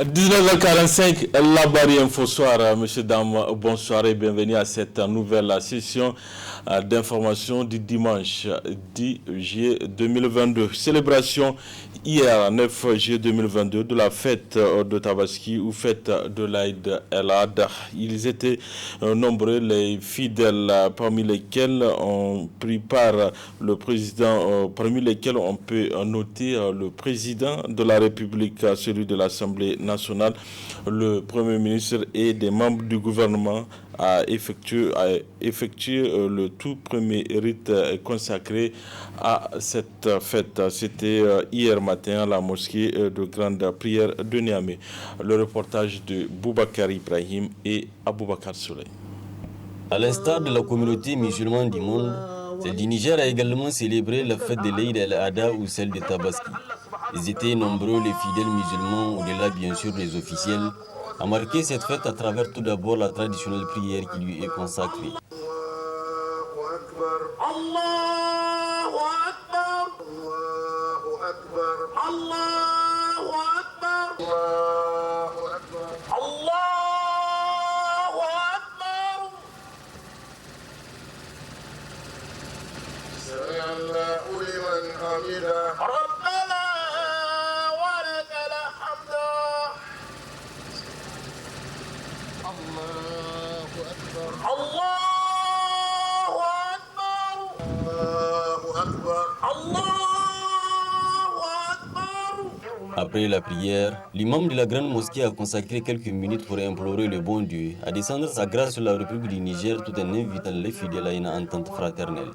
19h45, la barrière Info Soir. Monsieur, dames, bonsoir et bienvenue à cette nouvelle session d'information du dimanche 10 juillet 2022. Célébration hier, 9 juillet 2022, de la fête de Tabaski ou fête de l'Aïd el-Adha. Ils étaient nombreux, les fidèles, parmi lesquels ont pris part le président, parmi lesquels on peut noter le président de la République, celui de l'Assemblée nationale, le Premier ministre et des membres du gouvernement a effectué le tout premier rite consacré à cette fête. C'était hier matin à la mosquée de grande prière de Niamey. Le reportage de Boubacar Ibrahim et Aboubakar Souley. À l'instar de la communauté musulmane du monde, celle du Niger a également célébré la fête de l'Aïd el-Adha ou celle de Tabaski. Ils étaient nombreux, les fidèles musulmans, au-delà bien sûr des officiels, à marquer cette fête à travers tout d'abord la traditionnelle prière qui lui est consacrée. Après la prière, l'imam de la grande mosquée a consacré quelques minutes pour implorer le bon Dieu à descendre sa grâce sur la République du Niger tout en invitant les fidèles à une entente fraternelle.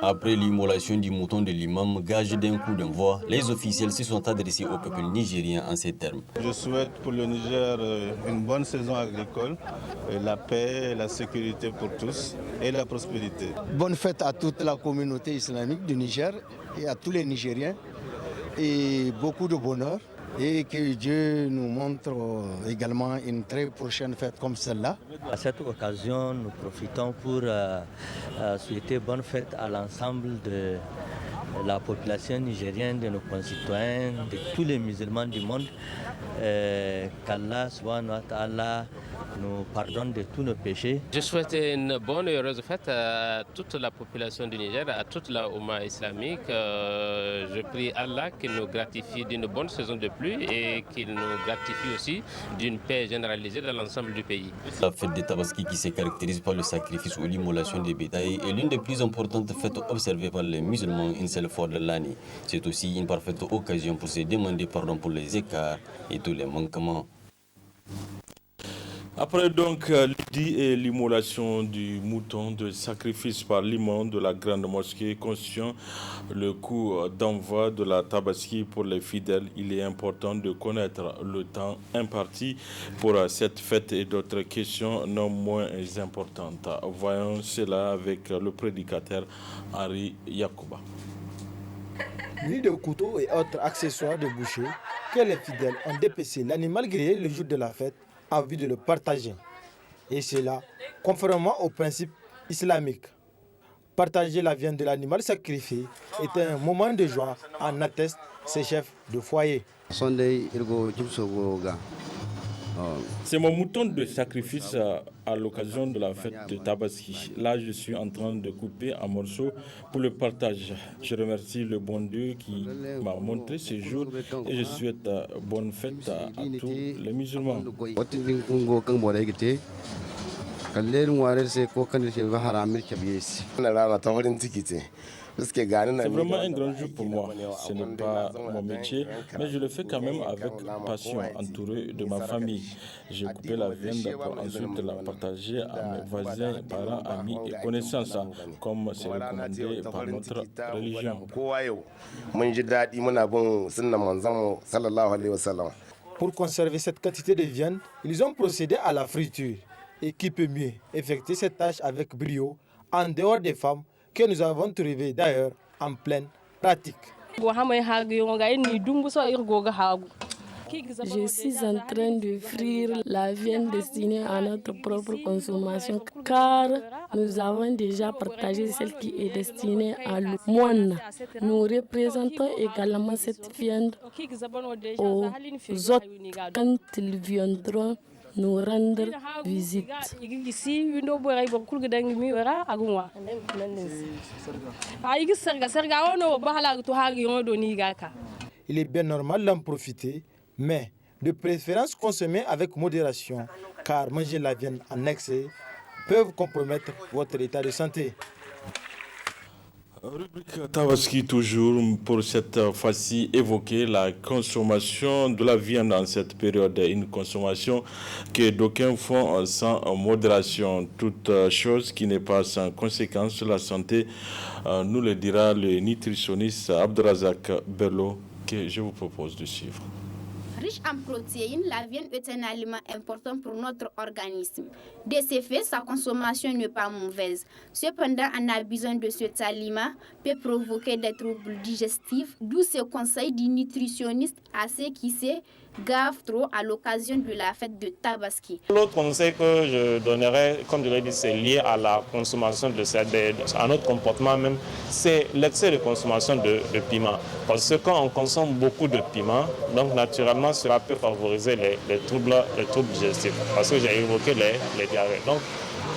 Après l'immolation du mouton de l'imam, gage d'un coup d'envoi, les officiels se sont adressés au peuple nigérien en ces termes. Je souhaite pour le Niger une bonne saison agricole, la paix, la sécurité pour tous et la prospérité. Bonne fête à toute la communauté islamique du Niger et à tous les Nigériens et beaucoup de bonheur. Et que Dieu nous montre également une très prochaine fête comme celle-là. À cette occasion, nous profitons pour souhaiter bonne fête à l'ensemble de la population nigérienne, de nos concitoyens, de tous les musulmans du monde. Qu'Allah subhanahu wa ta'ala nous pardonne de tous nos péchés. Je souhaite une bonne et heureuse fête à toute la population du Niger, à toute la Oumma islamique. Je prie Allah qu'il nous gratifie d'une bonne saison de pluie et qu'il nous gratifie aussi d'une paix généralisée dans l'ensemble du pays. La fête de Tabaski, qui se caractérise par le sacrifice ou l'immolation des bétails, est l'une des plus importantes fêtes observées par les musulmans une seule fois de l'année. C'est aussi une parfaite occasion pour se demander pardon pour les écarts et tous les manquements. Après donc l'idée et l'immolation du mouton de sacrifice par l'imam de la grande mosquée conscient le coup d'envoi de la Tabaski pour les fidèles, il est important de connaître le temps imparti pour cette fête et d'autres questions non moins importantes. Voyons cela avec le prédicateur Henri Yacouba. Ni de couteaux et autres accessoires de boucher que les fidèles ont dépecé l'animal grillé le jour de la fête en vue de le partager. Et cela, conformément aux principes islamiques. Partager la viande de l'animal sacrifié est un moment de joie, en attestent ces chefs de foyer. C'est mon mouton de sacrifice à l'occasion de la fête de Tabaski. Là, je suis en train de couper en morceaux pour le partage. Je remercie le bon Dieu qui m'a montré ce jour et je souhaite bonne fête à tous les musulmans. C'est vraiment un grand jour pour moi. Ce n'est pas mon métier, mais je le fais quand même avec passion, entouré de ma famille. J'ai coupé la viande pour ensuite la partager à mes voisins, parents, amis et connaissances, comme c'est recommandé par notre religion. Pour conserver cette quantité de viande, ils ont procédé à la friture. Et qui peut mieux effectuer cette tâche avec brio, en dehors des femmes, que nous avons trouvées d'ailleurs en pleine pratique. Je suis en train de frire la viande destinée à notre propre consommation car nous avons déjà partagé celle qui est destinée à l'Oumouana. Nous représentons également cette viande aux autres quand ils viendront nous rendre visite. Il est bien normal d'en profiter, mais de préférence consommer avec modération, car manger la viande en excès peut compromettre votre état de santé. Rubrique Tabaski toujours pour cette fois-ci évoquer la consommation de la viande en cette période, une consommation que d'aucuns font sans modération, toute chose qui n'est pas sans conséquence sur la santé, nous le dira le nutritionniste Abdelrazak Bello que je vous propose de suivre. Riche en protéines, la viande est un aliment important pour notre organisme. De ce fait, sa consommation n'est pas mauvaise. Cependant, en abusant de cet aliment peut provoquer des troubles digestifs, d'où ce conseil du nutritionniste à ceux qui se gavent trop à l'occasion de la fête de Tabaski. L'autre conseil que je donnerais, comme je l'ai dit, c'est lié à la consommation à notre comportement même, c'est l'excès de consommation de piment. Parce que quand on consomme beaucoup de piment, donc naturellement cela peut favoriser les troubles digestifs. Parce que j'ai évoqué les diarrhées. Donc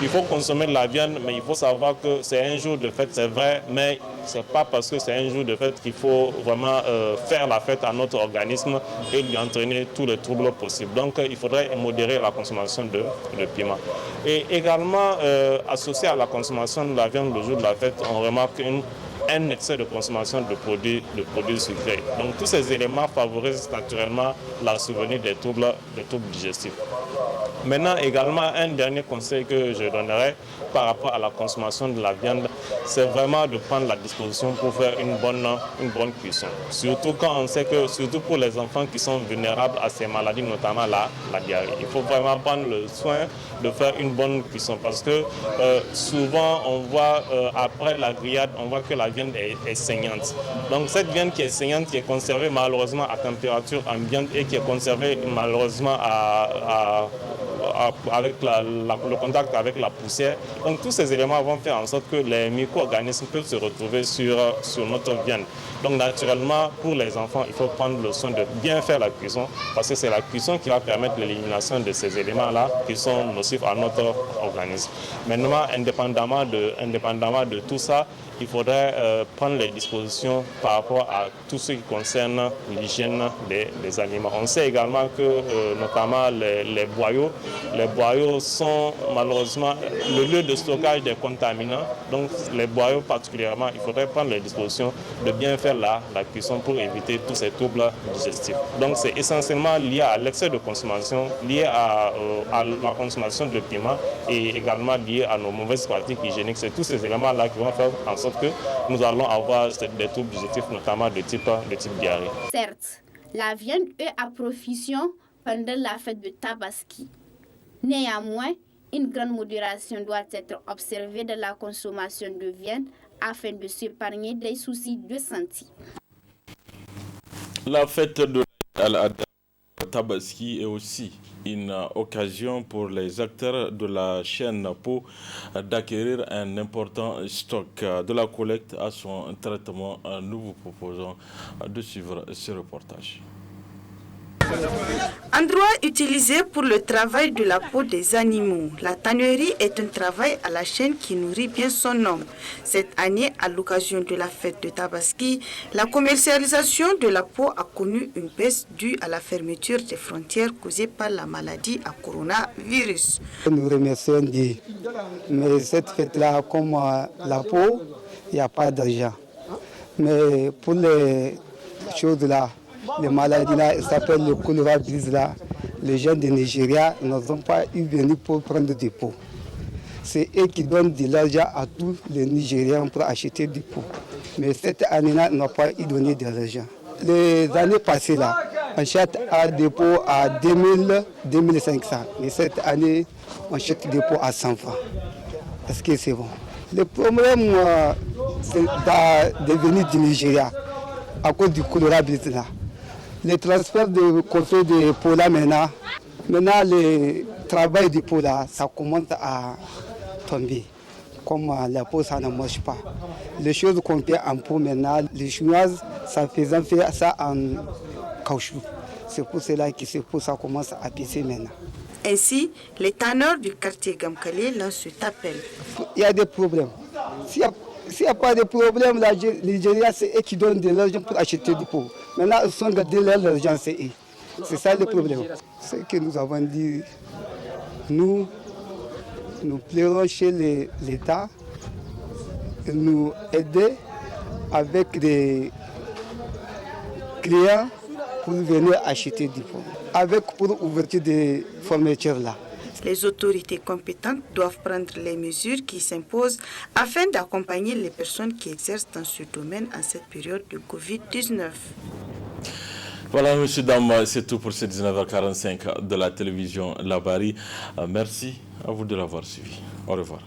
il faut consommer de la viande, mais il faut savoir que c'est un jour de fête, c'est vrai, mais ce n'est pas parce que c'est un jour de fête qu'il faut vraiment faire la fête à notre organisme et lui entraîner tous les troubles possibles. Donc il faudrait modérer la consommation de piment. Et également, associé à la consommation de la viande le jour de la fête, on remarque un excès de consommation de produits sucrés. Donc tous ces éléments favorisent naturellement la survenue des troubles digestifs. Maintenant, également, un dernier conseil que je donnerais par rapport à la consommation de la viande, c'est vraiment de prendre la disposition pour faire une bonne cuisson. Surtout quand on sait que, surtout pour les enfants qui sont vulnérables à ces maladies, notamment la diarrhée. Il faut vraiment prendre le soin de faire une bonne cuisson parce que souvent, on voit après la grillade, on voit que la viande est saignante. Donc cette viande qui est saignante, qui est conservée malheureusement à température ambiante et qui est conservée malheureusement avec le contact avec la poussière. Donc tous ces éléments vont faire en sorte que les micro-organismes peuvent se retrouver sur notre viande. Donc naturellement, pour les enfants, il faut prendre le soin de bien faire la cuisson parce que c'est la cuisson qui va permettre l'élimination de ces éléments-là qui sont nocifs à notre organisme. Maintenant, indépendamment de tout ça, il faudrait prendre les dispositions par rapport à tout ce qui concerne l'hygiène des aliments. On sait également que notamment les boyaux sont malheureusement le lieu de stockage des contaminants. Donc les boyaux particulièrement, il faudrait prendre les dispositions de bien faire la cuisson pour éviter tous ces troubles digestifs. Donc c'est essentiellement lié à l'excès de consommation, lié à la consommation de piment et également lié à nos mauvaises pratiques hygiéniques. C'est tous ces éléments-là qui vont faire en sorte que nous allons avoir des troubles digestifs, notamment de type diarrhée. Certes, la viande est à profusion pendant la fête de Tabaski. Néanmoins, une grande modération doit être observée dans la consommation de viande afin de s'épargner des soucis de santé. La fête de Tabaski est aussi une occasion pour les acteurs de la chaîne peau d'acquérir un important stock. De la collecte à son traitement, nous vous proposons de suivre ce reportage. Endroit utilisé pour le travail de la peau des animaux, la tannerie est un travail à la chaîne qui nourrit bien son homme. Cette année, à l'occasion de la fête de Tabaski, la commercialisation de la peau a connu une baisse due à la fermeture des frontières causée par la maladie à coronavirus. Nous remercions Dieu. Mais cette fête-là, comme la peau, il n'y a pas d'argent. Mais pour les choses là, les maladies là, ça s'appelle le coronavirus là. Les gens du Nigeria n'ont pas eu venir pour prendre des pots. C'est eux qui donnent de l'argent à tous les Nigériens pour acheter des pots. Mais cette année-là, ils n'ont pas eu donné de l'argent. Les années passées là, on achète des pots à 2000, 2500. Mais cette année, on achète des pots à 100 francs. Est-ce que c'est bon? Le problème, c'est de venir du Nigeria à cause du coronavirus là. le transfert de côté de Pola maintenant, le travail de Pola, ça commence à tomber. Comme la peau, ça ne marche pas. Les choses qu'on fait en peau maintenant, les Chinoises, ça faisait faire ça en caoutchouc. C'est pour cela que ça commence à pisser maintenant. Ainsi, les tanneurs du quartier Gamkale lancent cet appel. Il y a des problèmes. S'il n'y a pas de problème, l'Algérie, c'est eux qui donnent de l'argent pour acheter du pot. Maintenant, ils sont gardés l'argent, c'est eux. C'est ça le problème. Ce que nous avons dit, nous plairons chez l'État, nous aider avec des clients pour venir acheter du pot. Avec pour ouverture des fermetures là. Les autorités compétentes doivent prendre les mesures qui s'imposent afin d'accompagner les personnes qui exercent dans ce domaine en cette période de Covid-19. Voilà, monsieur, dames, c'est tout pour ce 19h45 de la télévision Labari. Merci à vous de l'avoir suivi. Au revoir.